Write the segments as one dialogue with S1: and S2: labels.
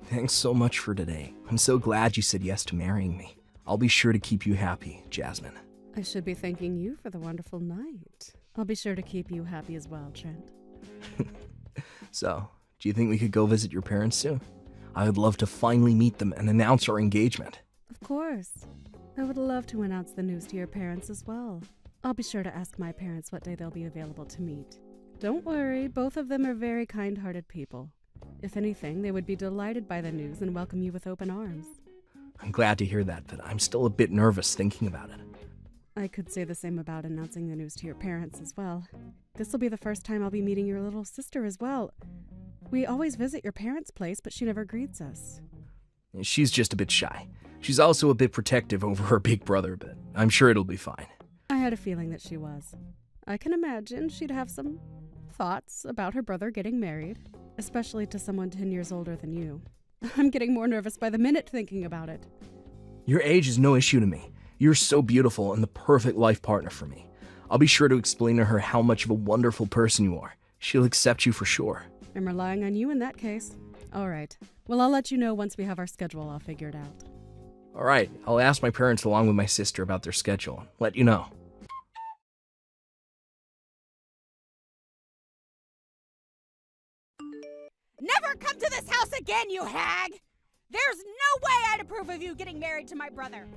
S1: Thanks so much for today. I'm so glad you said yes to marrying me. I'll be sure to keep you happy, Jasmine.
S2: I should be thanking you for the wonderful night. I'll be sure to keep you happy as well, Trent.
S1: So, do you think we could go visit your parents soon? I would love to finally meet them and announce our engagement.
S2: Of course. I would love to announce the news to your parents as well. I'll be sure to ask my parents what day they'll be available to meet. Don't worry, both of them are very kind-hearted people. If anything, they would be delighted by the news and welcome you with open arms.
S1: I'm glad to hear that, but I'm still a bit nervous thinking about it.
S2: I could say the same about announcing the news to your parents as well. This will be the first time I'll be meeting your little sister as well. We always visit your parents' place, but she never greets us.
S1: She's just a bit shy. She's also a bit protective over her big brother, but I'm sure it'll be fine.
S2: I had a feeling that she was. I can imagine she'd have some thoughts about her brother getting married, especially to someone 10 years older than you. I'm getting more nervous by the minute thinking about it.
S1: Your age is no issue to me. You're so beautiful and the perfect life partner for me. I'll be sure to explain to her how much of a wonderful person you are. She'll accept you for sure.
S2: I'm relying on you in that case. All right. Well, I'll let you know once we have our schedule all figured out.
S1: All right, I'll ask my parents along with my sister about their schedule and let you know.
S3: Never come to this house again, you hag! There's no way I'd approve of you getting married to my brother.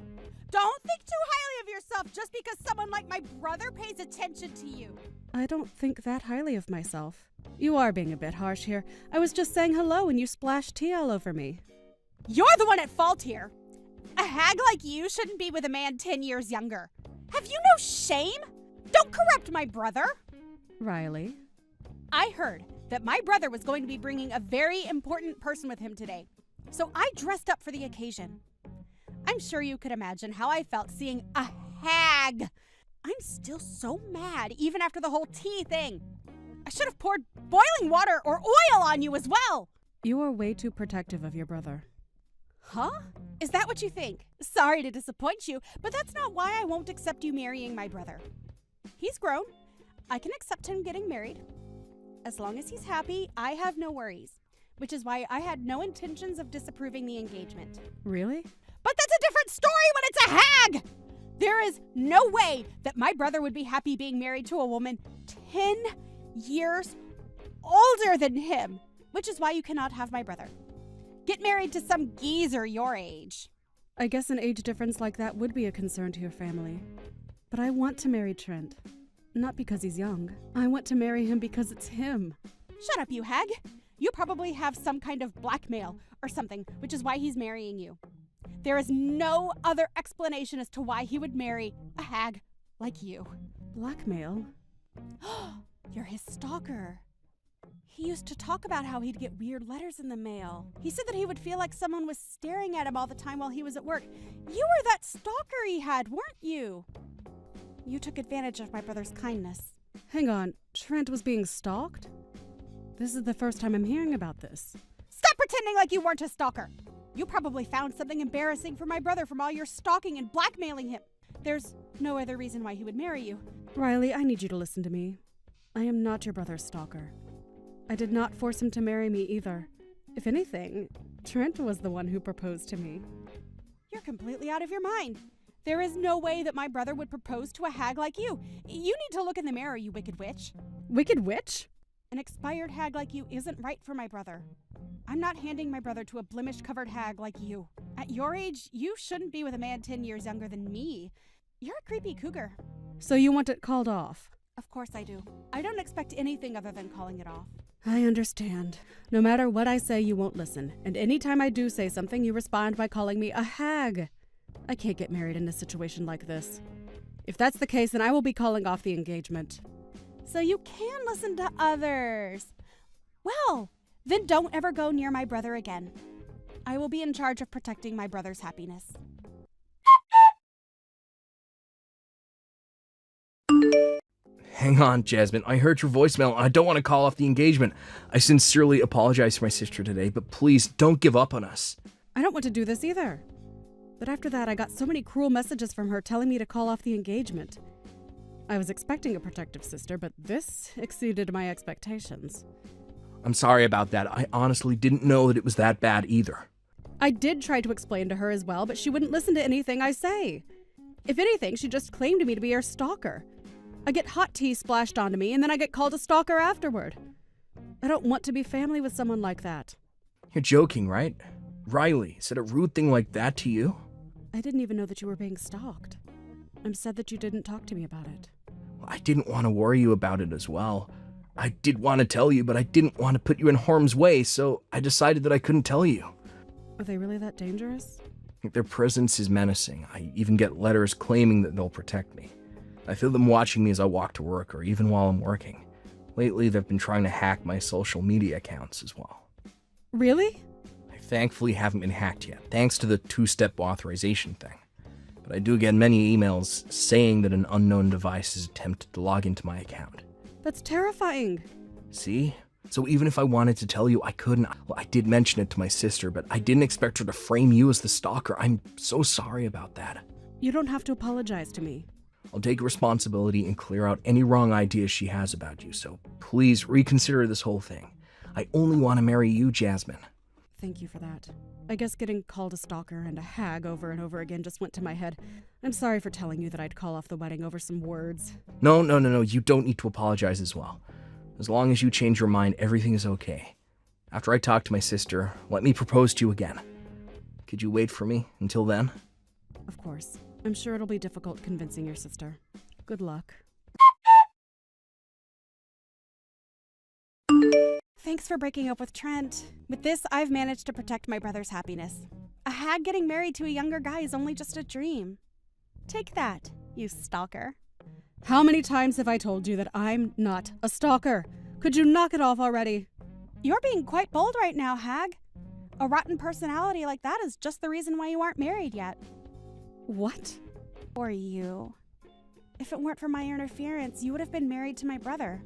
S3: Don't think too highly of yourself just because someone like my brother pays attention to you.
S2: I don't think that highly of myself. You are being a bit harsh here. I was just saying hello and you splashed tea all over me.
S3: You're the one at fault here. A hag like you shouldn't be with a man 10 years younger. Have you no shame? Don't corrupt my brother.
S2: Riley?
S3: I heard that my brother was going to be bringing a very important person with him today, so I dressed up for the occasion. I'm sure you could imagine how I felt seeing a hag. I'm still so mad, even after the whole tea thing. I should have poured boiling water or oil on you as well.
S2: You are way too protective of your brother.
S3: Huh? Is that what you think? Sorry to disappoint you, but that's not why I won't accept you marrying my brother. He's grown. I can accept him getting married. As long as he's happy, I have no worries, which is why I had no intentions of disapproving the engagement.
S2: Really?
S3: But that's a different story when it's a hag! There is no way that my brother would be happy being married to a woman 10 years older than him, which is why you cannot have my brother. Get married to some geezer your age.
S2: I guess an age difference like that would be a concern to your family. But I want to marry Trent. Not because he's young. I want to marry him because it's him.
S3: Shut up, you hag. You probably have some kind of blackmail or something, which is why he's marrying you. There is no other explanation as to why he would marry a hag like you.
S2: Blackmail?
S3: You're his stalker. He used to talk about how he'd get weird letters in the mail. He said that he would feel like someone was staring at him all the time while he was at work. You were that stalker he had, weren't you? You took advantage of my brother's kindness.
S2: Hang on, Trent was being stalked? This is the first time I'm hearing about this.
S3: Stop pretending like you weren't a stalker. You probably found something embarrassing for my brother from all your stalking and blackmailing him. There's no other reason why he would marry you.
S2: Riley, I need you to listen to me. I am not your brother's stalker. I did not force him to marry me either. If anything, Trent was the one who proposed to me.
S3: You're completely out of your mind. There is no way that my brother would propose to a hag like you. You need to look in the mirror, you wicked witch.
S2: Wicked witch?
S3: An expired hag like you isn't right for my brother. I'm not handing my brother to a blemish-covered hag like you. At your age, you shouldn't be with a man 10 years younger than me. You're a creepy cougar.
S2: So you want it called off?
S3: Of course I do. I don't expect anything other than calling it off.
S2: I understand. No matter what I say, you won't listen. And anytime I do say something, you respond by calling me a hag. I can't get married in a situation like this. If that's the case, then I will be calling off the engagement.
S3: So you can listen to others. Well, then don't ever go near my brother again. I will be in charge of protecting my brother's happiness.
S1: Hang on, Jasmine. I heard your voicemail. I don't want to call off the engagement. I sincerely apologize to my sister today, but please don't give up on us.
S2: I don't want to do this either. But after that, I got so many cruel messages from her telling me to call off the engagement. I was expecting a protective sister, but this exceeded my expectations.
S1: I'm sorry about that. I honestly didn't know that it was that bad either.
S2: I did try to explain to her as well, but she wouldn't listen to anything I say. If anything, she just claimed me to be her stalker. I get hot tea splashed onto me, and then I get called a stalker afterward. I don't want to be family with someone like that.
S1: You're joking, right? Riley said a rude thing like that to you?
S2: I didn't even know that you were being stalked. I'm sad that you didn't talk to me about it.
S1: I didn't want to worry you about it as well. I did want to tell you, but I didn't want to put you in harm's way, so I decided that I couldn't tell you.
S2: Are they really that dangerous?
S1: Their presence is menacing. I even get letters claiming that they'll protect me. I feel them watching me as I walk to work or even while I'm working. Lately, they've been trying to hack my social media accounts as well.
S2: Really?
S1: I thankfully haven't been hacked yet, thanks to the two-step authorization thing. But I do get many emails saying that an unknown device has attempted to log into my account.
S2: That's terrifying.
S1: See? So even if I wanted to tell you, I couldn't. Well, I did mention it to my sister, but I didn't expect her to frame you as the stalker. I'm so sorry about that.
S2: You don't have to apologize to me.
S1: I'll take responsibility and clear out any wrong ideas she has about you, so please reconsider this whole thing. I only want to marry you, Jasmine.
S2: Thank you for that. I guess getting called a stalker and a hag over and over again just went to my head. I'm sorry for telling you that I'd call off the wedding over some words.
S1: No, you don't need to apologize as well. As long as you change your mind, everything is okay. After I talk to my sister, let me propose to you again. Could you wait for me until then?
S2: Of course. I'm sure it'll be difficult convincing your sister. Good luck.
S3: Thanks for breaking up with Trent. With this, I've managed to protect my brother's happiness. A hag getting married to a younger guy is only just a dream. Take that, you stalker.
S2: How many times have I told you that I'm not a stalker? Could you knock it off already?
S3: You're being quite bold right now, hag. A rotten personality like that is just the reason why you aren't married yet.
S2: What?
S3: Or you. If it weren't for my interference, you would have been married to my brother.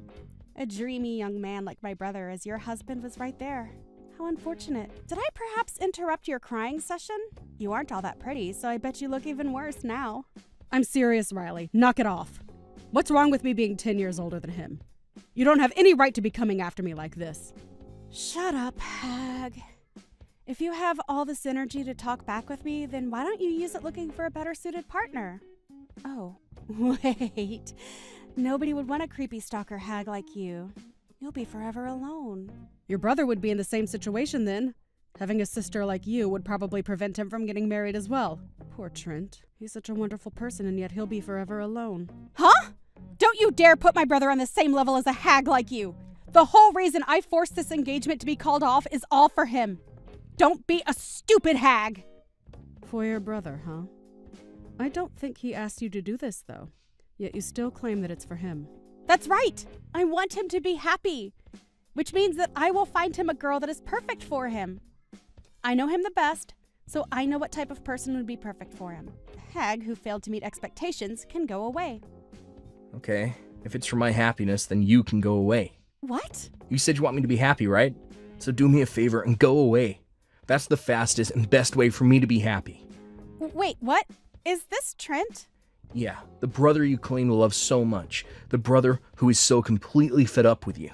S3: A dreamy young man like my brother, as your husband was right there. How unfortunate. Did I perhaps interrupt your crying session? You aren't all that pretty, so I bet you look even worse now.
S2: I'm serious, Riley. Knock it off. What's wrong with me being 10 years older than him? You don't have any right to be coming after me like this.
S3: Shut up, hag. If you have all this energy to talk back with me, then why don't you use it looking for a better suited partner? Oh, wait. Nobody would want a creepy stalker hag like you. You'll be forever alone.
S2: Your brother would be in the same situation then. Having a sister like you would probably prevent him from getting married as well. Poor Trent. He's such a wonderful person, and yet he'll be forever alone.
S3: Huh? Don't you dare put my brother on the same level as a hag like you. The whole reason I forced this engagement to be called off is all for him. Don't be a stupid hag.
S2: For your brother, huh? I don't think he asked you to do this, though. Yet you still claim that it's for him.
S3: That's right. I want him to be happy. Which means that I will find him a girl that is perfect for him. I know him the best, so I know what type of person would be perfect for him. A hag who failed to meet expectations can go away.
S1: Okay, if it's for my happiness, then you can go away.
S3: What?
S1: You said you want me to be happy, right? So do me a favor and go away. That's the fastest and best way for me to be happy.
S3: Wait, what? Is this Trent?
S1: Yeah, the brother you claim to love so much. The brother who is so completely fed up with you.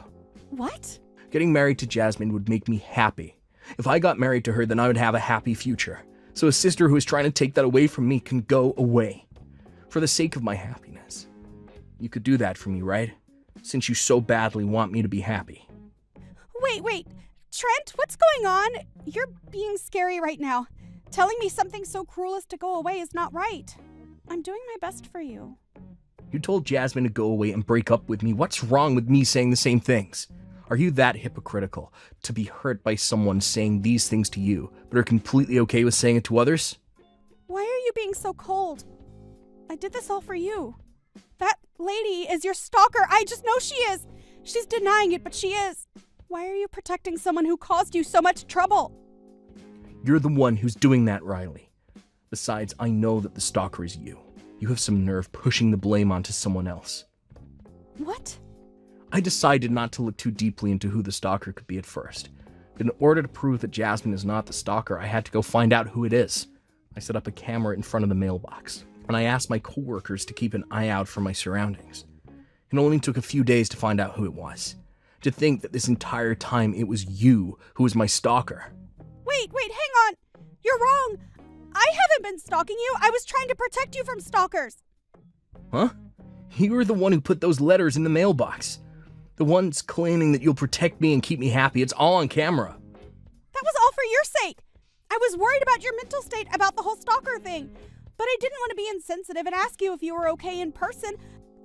S3: What?
S1: Getting married to Jasmine would make me happy. If I got married to her, then I would have a happy future. So a sister who is trying to take that away from me can go away. For the sake of my happiness. You could do that for me, right? Since you so badly want me to be happy.
S3: Wait. Trent, what's going on? You're being scary right now. Telling me something so cruel as to go away is not right. I'm doing my best for you.
S1: You told Jasmine to go away and break up with me. What's wrong with me saying the same things? Are you that hypocritical to be hurt by someone saying these things to you, but are completely okay with saying it to others?
S3: Why are you being so cold? I did this all for you. That lady is your stalker. I just know she is. She's denying it, but she is. Why are you protecting someone who caused you so much trouble?
S1: You're the one who's doing that, Riley. Besides, I know that the stalker is you. You have some nerve pushing the blame onto someone else.
S3: What?
S1: I decided not to look too deeply into who the stalker could be at first. But in order to prove that Jasmine is not the stalker, I had to go find out who it is. I set up a camera in front of the mailbox, and I asked my coworkers to keep an eye out for my surroundings. It only took a few days to find out who it was. To think that this entire time it was you who was my stalker.
S3: Wait, hang on. You're wrong. I haven't been stalking you. I was trying to protect you from stalkers.
S1: Huh? You were the one who put those letters in the mailbox. The ones claiming that you'll protect me and keep me happy. It's all on camera.
S3: That was all for your sake. I was worried about your mental state about the whole stalker thing, but I didn't want to be insensitive and ask you if you were okay in person.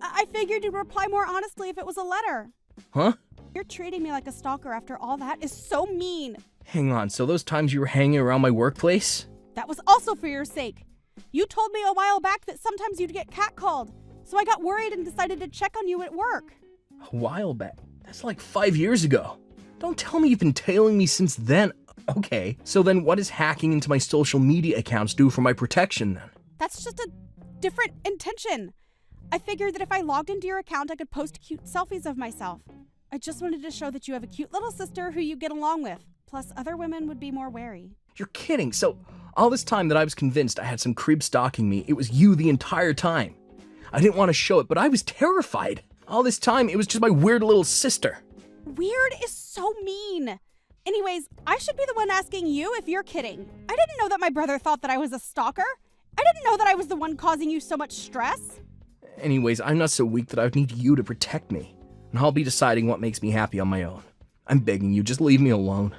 S3: I figured you'd reply more honestly if it was a letter.
S1: Huh?
S3: You're treating me like a stalker after all that is so mean.
S1: Hang on, so those times you were hanging around my workplace?
S3: That was also for your sake. You told me a while back that sometimes you'd get catcalled, so I got worried and decided to check on you at work.
S1: A while back? That's like 5 years ago. Don't tell me you've been tailing me since then. Okay, so then what does hacking into my social media accounts do for my protection then?
S3: That's just a different intention. I figured that if I logged into your account, I could post cute selfies of myself. I just wanted to show that you have a cute little sister who you get along with. Plus, other women would be more wary.
S1: You're kidding. So, all this time that I was convinced I had some creep stalking me, it was you the entire time. I didn't want to show it, but I was terrified. All this time, it was just my weird little sister.
S3: Weird is so mean. Anyways, I should be the one asking you if you're kidding. I didn't know that my brother thought that I was a stalker. I didn't know that I was the one causing you so much stress.
S1: Anyways, I'm not so weak that I would need you to protect me. And I'll be deciding what makes me happy on my own. I'm begging you, just leave me alone.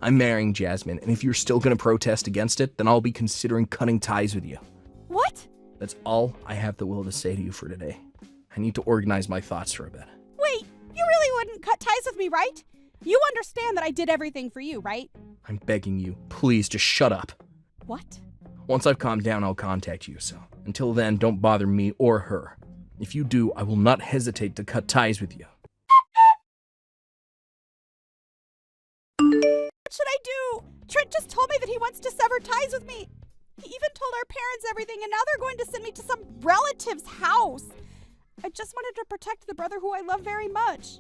S1: I'm marrying Jasmine, and if you're still going to protest against it, then I'll be considering cutting ties with you.
S3: What?
S1: That's all I have the will to say to you for today. I need to organize my thoughts for a bit.
S3: Wait, you really wouldn't cut ties with me, right? You understand that I did everything for you, right?
S1: I'm begging you, please just shut up.
S3: What?
S1: Once I've calmed down, I'll contact you, so until then, don't bother me or her. If you do, I will not hesitate to cut ties with you.
S3: What should I do? Trent just told me that he wants to sever ties with me. He even told our parents everything, and now they're going to send me to some relative's house. I just wanted to protect the brother who I love very much.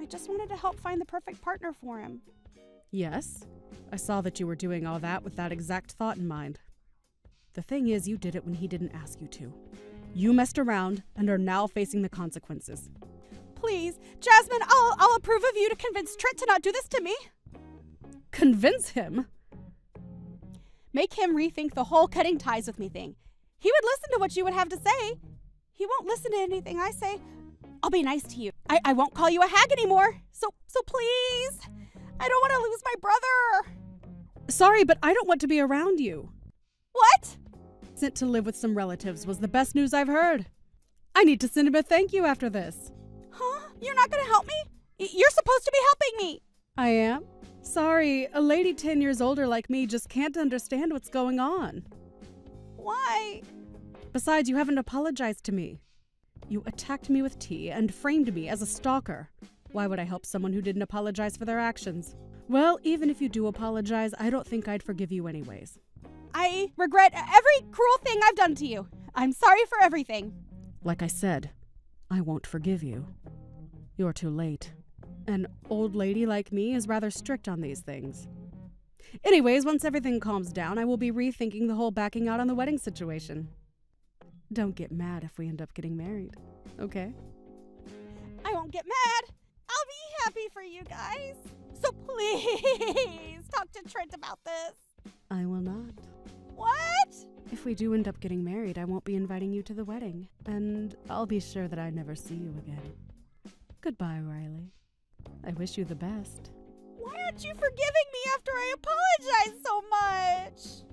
S3: I just wanted to help find the perfect partner for him.
S2: Yes, I saw that you were doing all that with that exact thought in mind. The thing is, you did it when he didn't ask you to. You messed around and are now facing the consequences.
S3: Please, Jasmine, I'll approve of you to convince Trent to not do this to me.
S2: Convince him?
S3: Make him rethink the whole cutting ties with me thing. He would listen to what you would have to say. He won't listen to anything I say. I'll be nice to you. I won't call you a hag anymore. So please. I don't want to lose my brother.
S2: Sorry, but I don't want to be around you.
S3: What?
S2: Sent to live with some relatives was the best news I've heard. I need to send him a thank you after this.
S3: Huh? You're not going to help me? You're supposed to be helping me.
S2: I am? Sorry, a lady 10 years older like me just can't understand what's going on.
S3: Why?
S2: Besides, you haven't apologized to me. You attacked me with tea and framed me as a stalker. Why would I help someone who didn't apologize for their actions? Well, even if you do apologize, I don't think I'd forgive you anyways.
S3: I regret every cruel thing I've done to you. I'm sorry for everything.
S2: Like I said, I won't forgive you. You're too late. An old lady like me is rather strict on these things. Anyways, once everything calms down, I will be rethinking the whole backing out on the wedding situation. Don't get mad if we end up getting married, okay?
S3: I won't get mad. I'll be happy for you guys. So please talk to Trent about this.
S2: I will not.
S3: What?
S2: If we do end up getting married, I won't be inviting you to the wedding, and I'll be sure that I never see you again. Goodbye, Riley. I wish you the best.
S3: Why aren't you forgiving me after I apologize so much?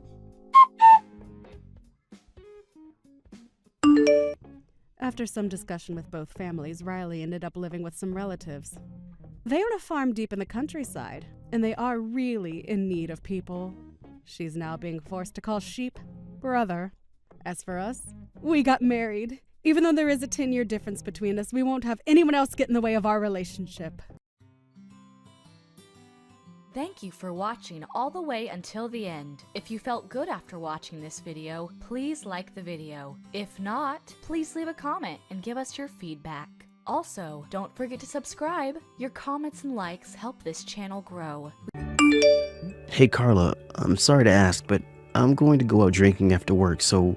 S2: After some discussion with both families, Riley ended up living with some relatives. They own a farm deep in the countryside, and they are really in need of people. She's now being forced to call sheep brother. As for us, we got married. Even though there is a 10-year difference between us, we won't have anyone else get in the way of our relationship.
S4: Thank you for watching all the way until the end. If you felt good after watching this video, please like the video. If not, please leave a comment and give us your feedback. Also, don't forget to subscribe. Your comments and likes help this channel grow.
S5: Hey Carla, I'm sorry to ask, but I'm going to go out drinking after work, so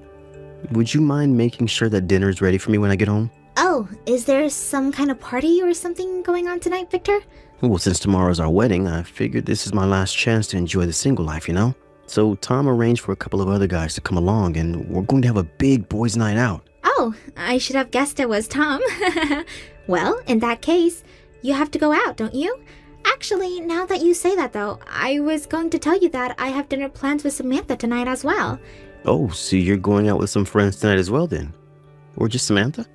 S5: would you mind making sure that dinner's ready for me when I get home?
S6: Oh, is there some kind of party or something going on tonight, Victor?
S5: Well, since tomorrow's our wedding, I figured this is my last chance to enjoy the single life, you know? So Tom arranged for a couple of other guys to come along, and we're going to have a big boys' night out.
S6: Oh, I should have guessed it was Tom. Well, in that case, you have to go out, don't you? Actually, now that you say that though, I was going to tell you that I have dinner plans with Samantha tonight as well.
S5: Oh, so you're going out with some friends tonight as well then? Or just Samantha?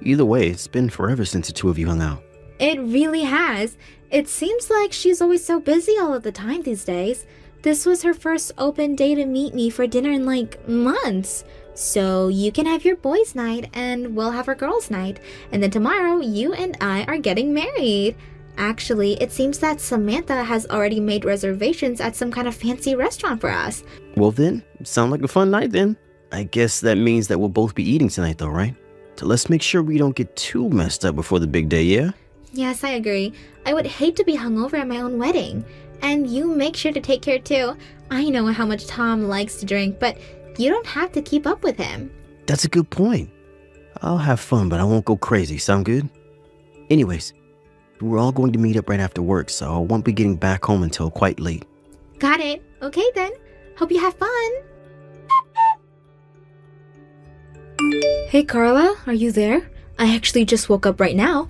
S5: Either way, it's been forever since the two of you hung out.
S6: It really has. It seems like she's always so busy all of the time these days. This was her first open day to meet me for dinner in like months. So you can have your boys' night and we'll have our girls' night. And then tomorrow, you and I are getting married. Actually, it seems that Samantha has already made reservations at some kind of fancy restaurant for us.
S5: Well then, sound like a fun night then. I guess that means that we'll both be eating tonight though, right? So let's make sure we don't get too messed up before the big day, yeah?
S6: Yes, I agree. I would hate to be hungover at my own wedding. And you make sure to take care too. I know how much Tom likes to drink, but you don't have to keep up with him.
S5: That's a good point. I'll have fun, but I won't go crazy. Sound good? Anyways, we're all going to meet up right after work, so I won't be getting back home until quite late.
S6: Got it. Okay then. Hope you have fun. Hey Carla, are you there? I actually just woke up right now.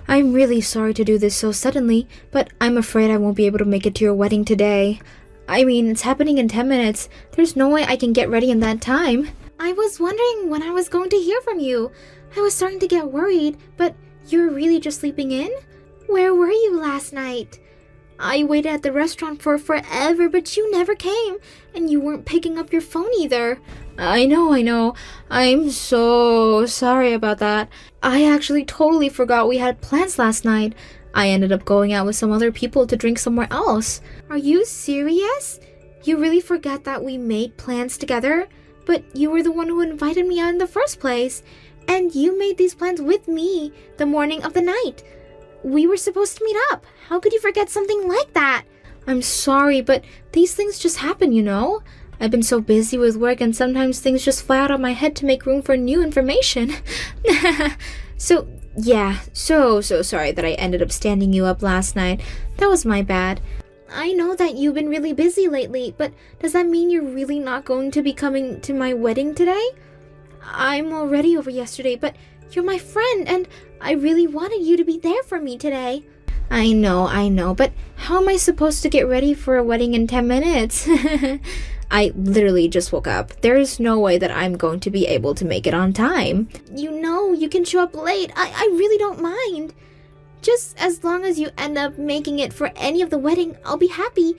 S6: I'm really sorry to do this so suddenly, but I'm afraid I won't be able to make it to your wedding today. I mean, it's happening in 10 minutes. There's no way I can get ready in that time. I was wondering when I was going to hear from you. I was starting to get worried, but you were really just sleeping in? Where were you last night? I waited at the restaurant for forever, but you never came, and you weren't picking up your phone either. I know. I'm so sorry about that. I actually totally forgot we had plans last night. I ended up going out with some other people to drink somewhere else. Are you serious? You really forgot that we made plans together? But you were the one who invited me out in the first place. And you made these plans with me the morning of the night. We were supposed to meet up. How could you forget something like that? I'm sorry, but these things just happen, you know? I've been so busy with work and sometimes things just fly out of my head to make room for new information. So, yeah, so sorry that I ended up standing you up last night. That was my bad. I know that you've been really busy lately, but does that mean you're really not going to be coming to my wedding today? I'm already over yesterday, but you're my friend and I really wanted you to be there for me today. I know, but how am I supposed to get ready for a wedding in 10 minutes? I literally just woke up. There is no way that I'm going to be able to make it on time. You know, you can show up late. I really don't mind. Just as long as you end up making it for any of the wedding, I'll be happy.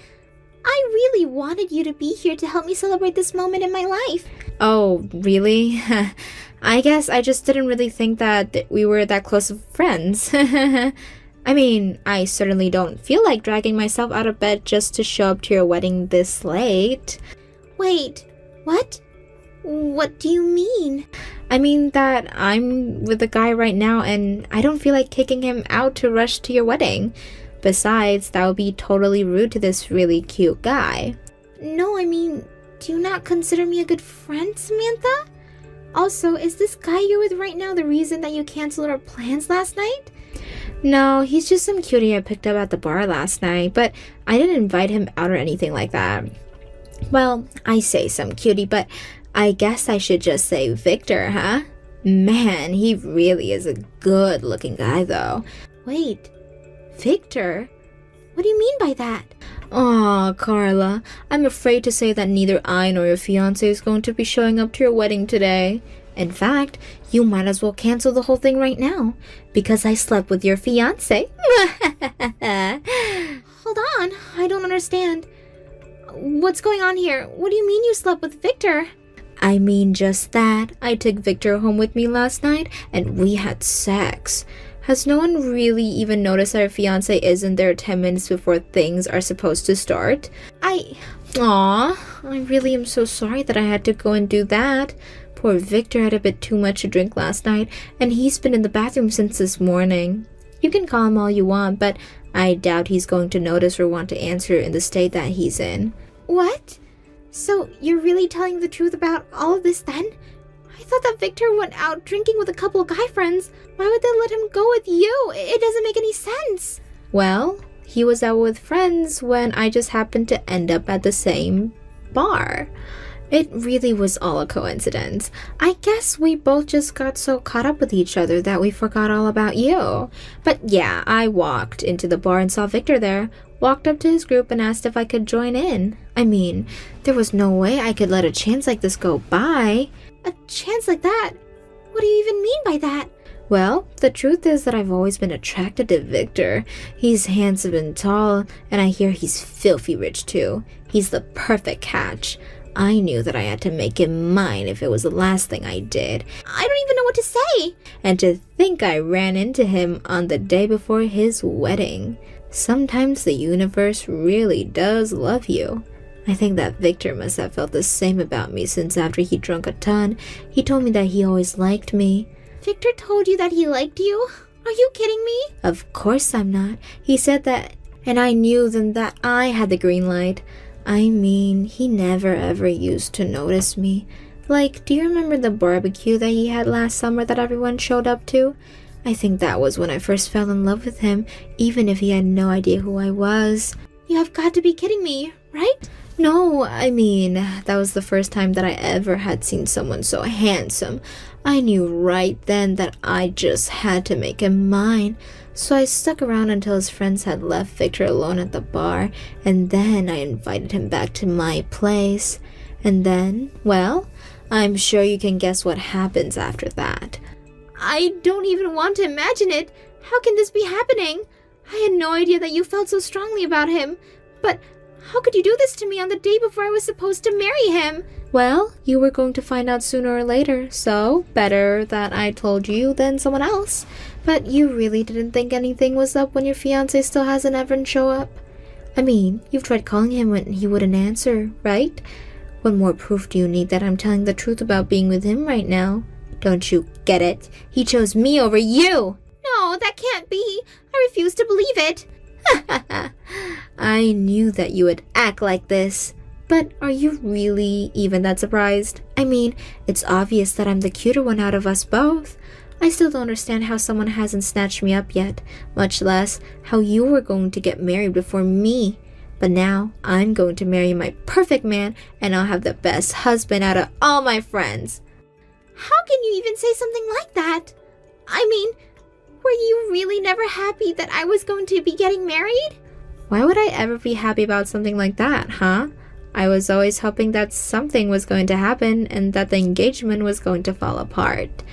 S6: I really wanted you to be here to help me celebrate this moment in my life. Oh, really? I guess I just didn't really think that we were that close of friends. I mean, I certainly don't feel like dragging myself out of bed just to show up to your wedding this late. Wait, what? What do you mean? I mean that I'm with a guy right now and I don't feel like kicking him out to rush to your wedding. Besides, that would be totally rude to this really cute guy. No, I mean, do you not consider me a good friend, Samantha? Also, is this guy you're with right now the reason that you canceled our plans last night? No, he's just some cutie I picked up at the bar last night, but I didn't invite him out or anything like that. Well, I say some cutie, but I guess I should just say Victor, huh? Man, he really is a good-looking guy, though. Wait, Victor? What do you mean by that? Aw, Carla, I'm afraid to say that neither I nor your fiancé is going to be showing up to your wedding today. In fact, you might as well cancel the whole thing right now, because I slept with your fiancé. Hold on, I don't understand. What's going on here? What do you mean you slept with Victor? I mean just that. I took Victor home with me last night, and we had sex. Has no one really even noticed our fiancé isn't there 10 minutes before things are supposed to start? I really am so sorry that I had to go and do that. Poor Victor had a bit too much to drink last night, and he's been in the bathroom since this morning. You can call him all you want, but I doubt he's going to notice or want to answer in the state that he's in. What? So you're really telling the truth about all of this then? I thought that Victor went out drinking with a couple of guy friends. Why would they let him go with you? It doesn't make any sense. Well, he was out with friends when I just happened to end up at the same bar. It really was all a coincidence. I guess we both just got so caught up with each other that we forgot all about you. But yeah, I walked into the bar and saw Victor there. Walked up to his group and asked if I could join in. I mean, there was no way I could let a chance like this go by. A chance like that? What do you even mean by that? Well, the truth is that I've always been attracted to Victor. He's handsome and tall, and I hear he's filthy rich too. He's the perfect catch. I knew that I had to make him mine if it was the last thing I did. I don't even know what to say. And to think I ran into him on the day before his wedding. Sometimes the universe really does love you. I think that Victor must have felt the same about me since after he drank a ton, he told me that he always liked me. Victor told you that he liked you? Are you kidding me? Of course I'm not. He said that, and I knew then that I had the green light. I mean, he never ever used to notice me. Like, do you remember the barbecue that he had last summer that everyone showed up to? I think that was when I first fell in love with him, even if he had no idea who I was. You have got to be kidding me, right? No, I mean, that was the first time that I ever had seen someone so handsome. I knew right then that I just had to make him mine. So I stuck around until his friends had left Victor alone at the bar, and then I invited him back to my place. And then, well, I'm sure you can guess what happens after that. I don't even want to imagine it. How can this be happening? I had no idea that you felt so strongly about him. But how could you do this to me on the day before I was supposed to marry him? Well, you were going to find out sooner or later, so better that I told you than someone else. But you really didn't think anything was up when your fiancé still hasn't ever show up? I mean, you've tried calling him when he wouldn't answer, right? What more proof do you need that I'm telling the truth about being with him right now? Don't you get it? He chose me over you! No, that can't be. I refuse to believe it. I knew that you would act like this. But are you really even that surprised? I mean, it's obvious that I'm the cuter one out of us both. I still don't understand how someone hasn't snatched me up yet, much less how you were going to get married before me. But now, I'm going to marry my perfect man, and I'll have the best husband out of all my friends. How can you even say something like that? I mean, were you really never happy that I was going to be getting married? Why would I ever be happy about something like that, huh? I was always hoping that something was going to happen and that the engagement was going to fall apart.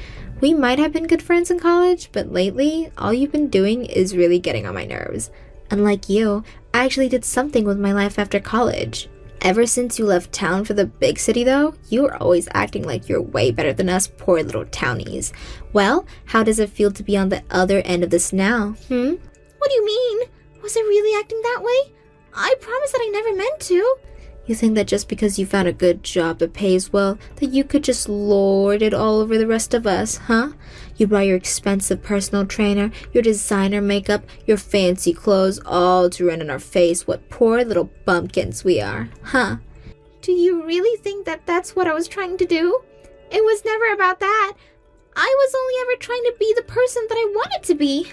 S6: We might have been good friends in college, but lately, all you've been doing is really getting on my nerves. Unlike you, I actually did something with my life after college. Ever since you left town for the big city though, you are always acting like you're way better than us poor little townies. Well, how does it feel to be on the other end of this now, What do you mean? Was I really acting that way? I promise that I never meant to. You think that just because you found a good job that pays well, that you could just lord it all over the rest of us, huh? You brought your expensive personal trainer, your designer makeup, your fancy clothes, all to run in our face what poor little bumpkins we are, huh? Do you really think that that's what I was trying to do? It was never about that. I was only ever trying to be the person that I wanted to be.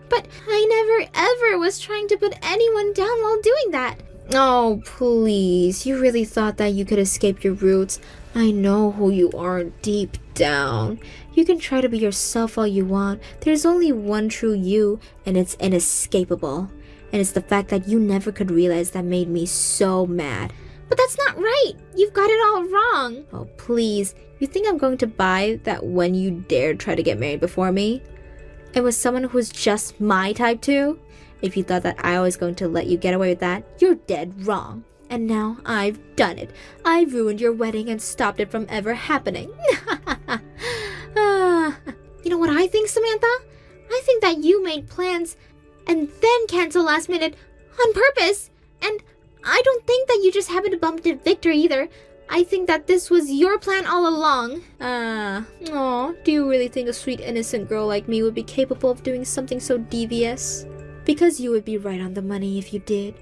S6: But I never ever was trying to put anyone down while doing that. Oh, please. You really thought that you could escape your roots. I know who you are deep down. You can try to be yourself all you want. There's only one true you, and it's inescapable. And it's the fact that you never could realize that made me so mad. But that's not right. You've got it all wrong. Oh, please. You think I'm going to buy that when you dared try to get married before me? It was someone who was just my type too? If you thought that I was going to let you get away with that, you're dead wrong. And now I've done it. I've ruined your wedding and stopped it from ever happening. You know what I think, Samantha? I think that you made plans and then canceled last minute on purpose. And I don't think that you just happened to bump into Victor either. I think that this was your plan all along. Do you really think a sweet innocent girl like me would be capable of doing something so devious? Because you would be right on the money if you did.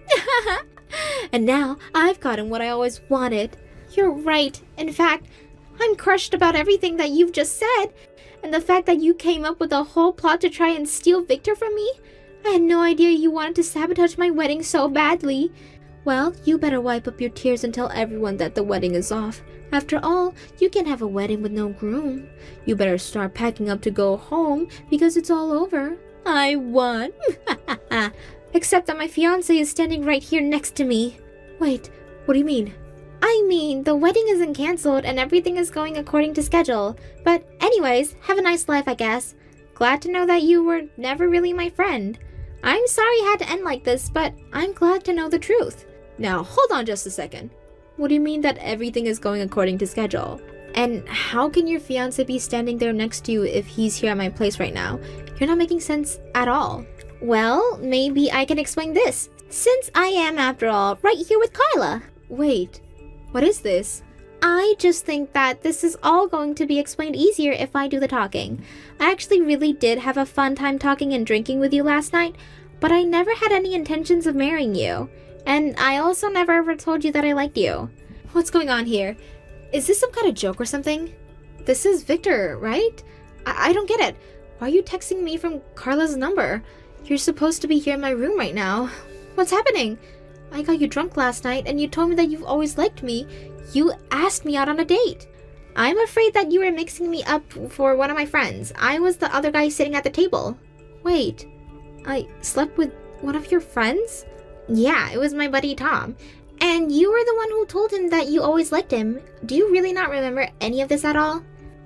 S6: And now I've gotten what I always wanted. You're right. In fact, I'm crushed about everything that you've just said, and the fact that you came up with a whole plot to try and steal Victor from me. I had no idea you wanted to sabotage my wedding so badly. Well, you better wipe up your tears and tell everyone that the wedding is off. After all, you can't have a wedding with no groom. You better start packing up to go home because it's all over. I won. Except that my fiancé is standing right here next to me. Wait, what do you mean? I mean, the wedding isn't cancelled and everything is going according to schedule. But anyways, have a nice life, I guess. Glad to know that you were never really my friend. I'm sorry it had to end like this, but I'm glad to know the truth. Now, hold on just a second. What do you mean that everything is going according to schedule? And how can your fiancé be standing there next to you if he's here at my place right now? You're not making sense at all. Well, maybe I can explain this, since I am, after all, right here with Carla. Wait, what is this? I just think that this is all going to be explained easier if I do the talking. I actually really did have a fun time talking and drinking with you last night, but I never had any intentions of marrying you. And I also never ever told you that I liked you. What's going on here? Is this some kind of joke or something? This is Victor, right? I don't get it. Why are you texting me from Carla's number? You're supposed to be here in my room right now. What's happening? I got you drunk last night and you told me that you've always liked me. You asked me out on a date. I'm afraid that you were mixing me up for one of my friends. I was the other guy sitting at the table. Wait, I slept with one of your friends? Yeah, it was my buddy Tom. And you were the one who told him that you always liked him. Do you really not remember any of this at all?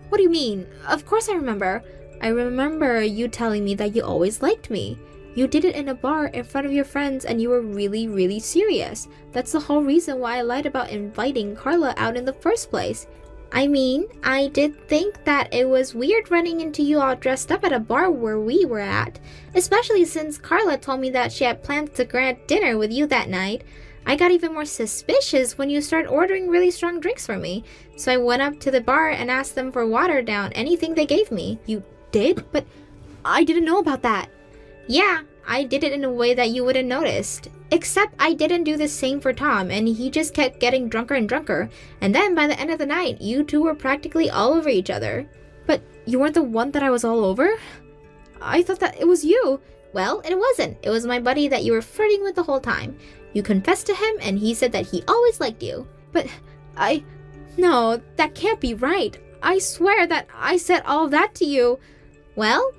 S6: What do you mean? Of course I remember. I remember you telling me that you always liked me. You did it in a bar in front of your friends and you were really, really serious. That's the whole reason why I lied about inviting Carla out in the first place. I mean, I did think that it was weird running into you all dressed up at a bar where we were at, especially since Carla told me that she had planned to grant dinner with you that night. I got even more suspicious when you started ordering really strong drinks for me, so I went up to the bar and asked them for watered down anything they gave me. You did? But I didn't know about that. Yeah, I did it in a way that you wouldn't noticed. Except I didn't do the same for Tom, and he just kept getting drunker and drunker. And then by the end of the night, you two were practically all over each other. But you weren't the one that I was all over? I thought that it was you. Well, it wasn't. It was my buddy that you were flirting with the whole time. You confessed to him, and he said that he always liked you. But no, that can't be right. I swear that I said all that to you. Well,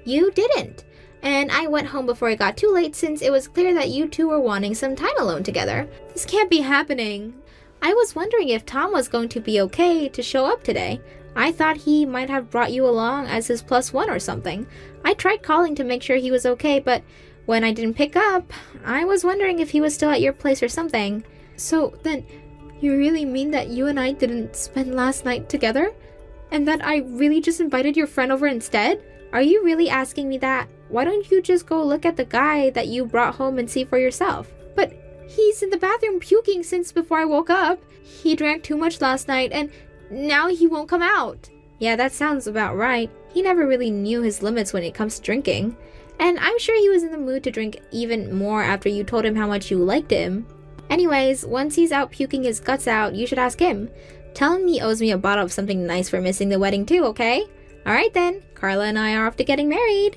S6: you didn't. And I went home before it got too late since it was clear that you two were wanting some time alone together. This can't be happening. I was wondering if Tom was going to be okay to show up today. I thought he might have brought you along as his +1 or something. I tried calling to make sure he was okay, but when I didn't pick up, I was wondering if he was still at your place or something. So then, you really mean that you and I didn't spend last night together? And that I really just invited your friend over instead? Are you really asking me that? Why don't you just go look at the guy that you brought home and see for yourself? But he's in the bathroom puking since before I woke up. He drank too much last night and now he won't come out. Yeah, that sounds about right. He never really knew his limits when it comes to drinking. And I'm sure he was in the mood to drink even more after you told him how much you liked him. Anyways, once he's out puking his guts out, you should ask him. Tell him he owes me a bottle of something nice for missing the wedding too, okay? Alright then, Carla and I are off to getting married.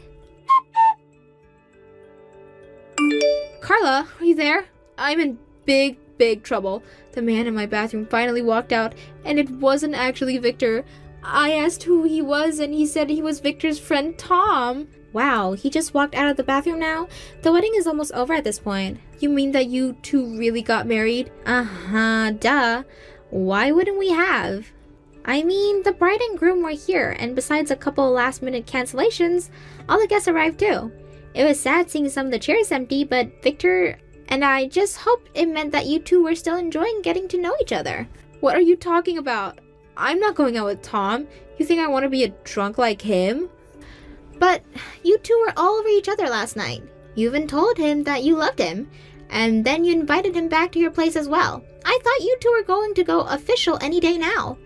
S6: Carla, are you there? I'm in big trouble. The man in my bathroom finally walked out, and it wasn't actually Victor. I asked who he was, and he said he was Victor's friend Tom. Wow, he just walked out of the bathroom now? The wedding is almost over at this point. You mean that you two really got married? Uh-huh, duh. Why wouldn't we have? I mean, the bride and groom were here, and besides a couple last-minute cancellations, all the guests arrived too. It was sad seeing some of the chairs empty, but Victor and I just hoped it meant that you two were still enjoying getting to know each other. What are you talking about? I'm not going out with Tom. You think I want to be a drunk like him? But you two were all over each other last night. You even told him that you loved him, and then you invited him back to your place as well. I thought you two were going to go official any day now.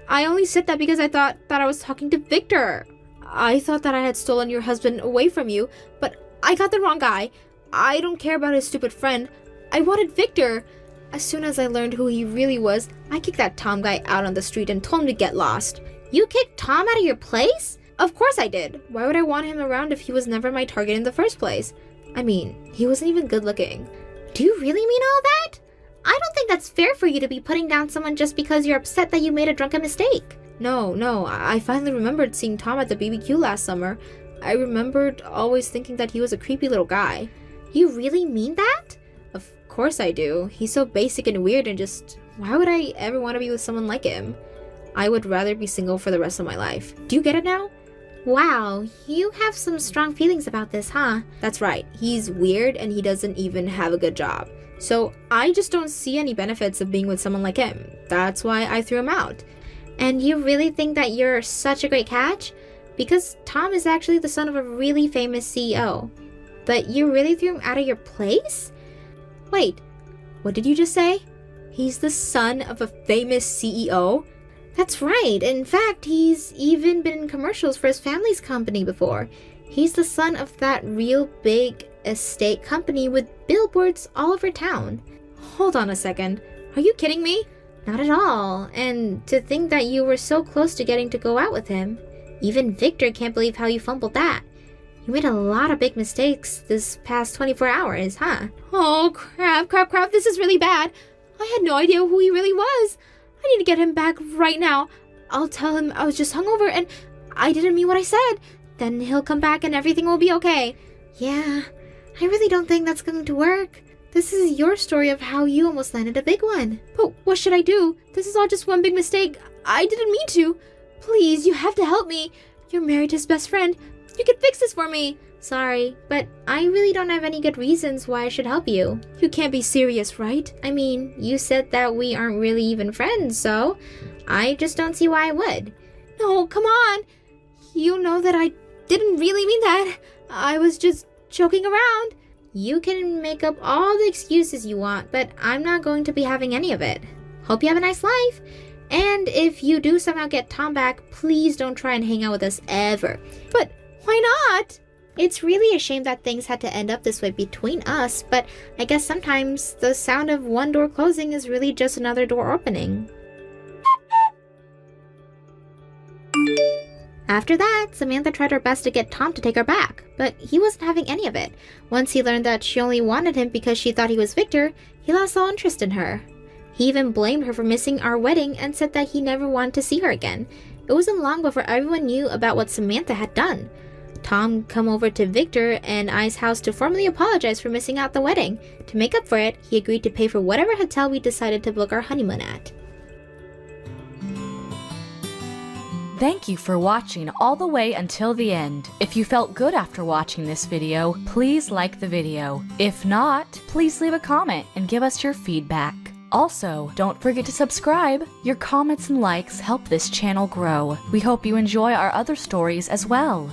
S6: I only said that because I thought that I was talking to Victor. I thought that I had stolen your husband away from you, but I got the wrong guy. I don't care about his stupid friend. I wanted Victor. As soon as I learned who he really was, I kicked that Tom guy out on the street and told him to get lost. You kicked Tom out of your place? Of course I did. Why would I want him around if he was never my target in the first place? I mean, he wasn't even good looking. Do you really mean all that? I don't think that's fair for you to be putting down someone just because you're upset that you made a drunken mistake. No, I finally remembered seeing Tom at the BBQ last summer. I remembered always thinking that he was a creepy little guy. You really mean that? Of course I do. He's so basic and weird and just... Why would I ever want to be with someone like him? I would rather be single for the rest of my life. Do you get it now? Wow, you have some strong feelings about this, huh? That's right. He's weird and he doesn't even have a good job. So I just don't see any benefits of being with someone like him. That's why I threw him out. And you really think that you're such a great catch? Because Tom is actually the son of a really famous CEO. But you really threw him out of your place? Wait, what did you just say? He's the son of a famous CEO? That's right. In fact, he's even been in commercials for his family's company before. He's the son of that real big estate company with billboards all over town. Hold on a second. Are you kidding me? Not at all. And to think that you were so close to getting to go out with him. Even Victor can't believe how you fumbled that. You made a lot of big mistakes this past 24 hours, huh? Oh, crap. This is really bad. I had no idea who he really was. I need to get him back right now. I'll tell him I was just hungover and I didn't mean what I said. Then he'll come back and everything will be okay. Yeah, I really don't think that's going to work. This is your story of how you almost landed a big one. But what should I do? This is all just one big mistake. I didn't mean to. Please, you have to help me. You're married to his best friend. You can fix this for me. Sorry, but I really don't have any good reasons why I should help you. You can't be serious, right? I mean, you said that we aren't really even friends, so I just don't see why I would. No, come on. You know that I didn't really mean that. I was just joking around. You can make up all the excuses you want, but I'm not going to be having any of it. Hope you have a nice life. And if you do somehow get Tom back, please don't try and hang out with us ever. But why not? It's really a shame that things had to end up this way between us, but I guess sometimes the sound of one door closing is really just another door opening. After that, Samantha tried her best to get Tom to take her back, but he wasn't having any of it. Once he learned that she only wanted him because she thought he was Victor, he lost all interest in her. He even blamed her for missing our wedding and said that he never wanted to see her again. It wasn't long before everyone knew about what Samantha had done. Tom come over to Victor and I's house to formally apologize for missing out the wedding. To make up for it, he agreed to pay for whatever hotel we decided to book our honeymoon at.
S4: Thank you for watching all the way until the end. If you felt good after watching this video, please like the video. If not, please leave a comment and give us your feedback. Also, don't forget to subscribe. Your comments and likes help this channel grow. We hope you enjoy our other stories as well.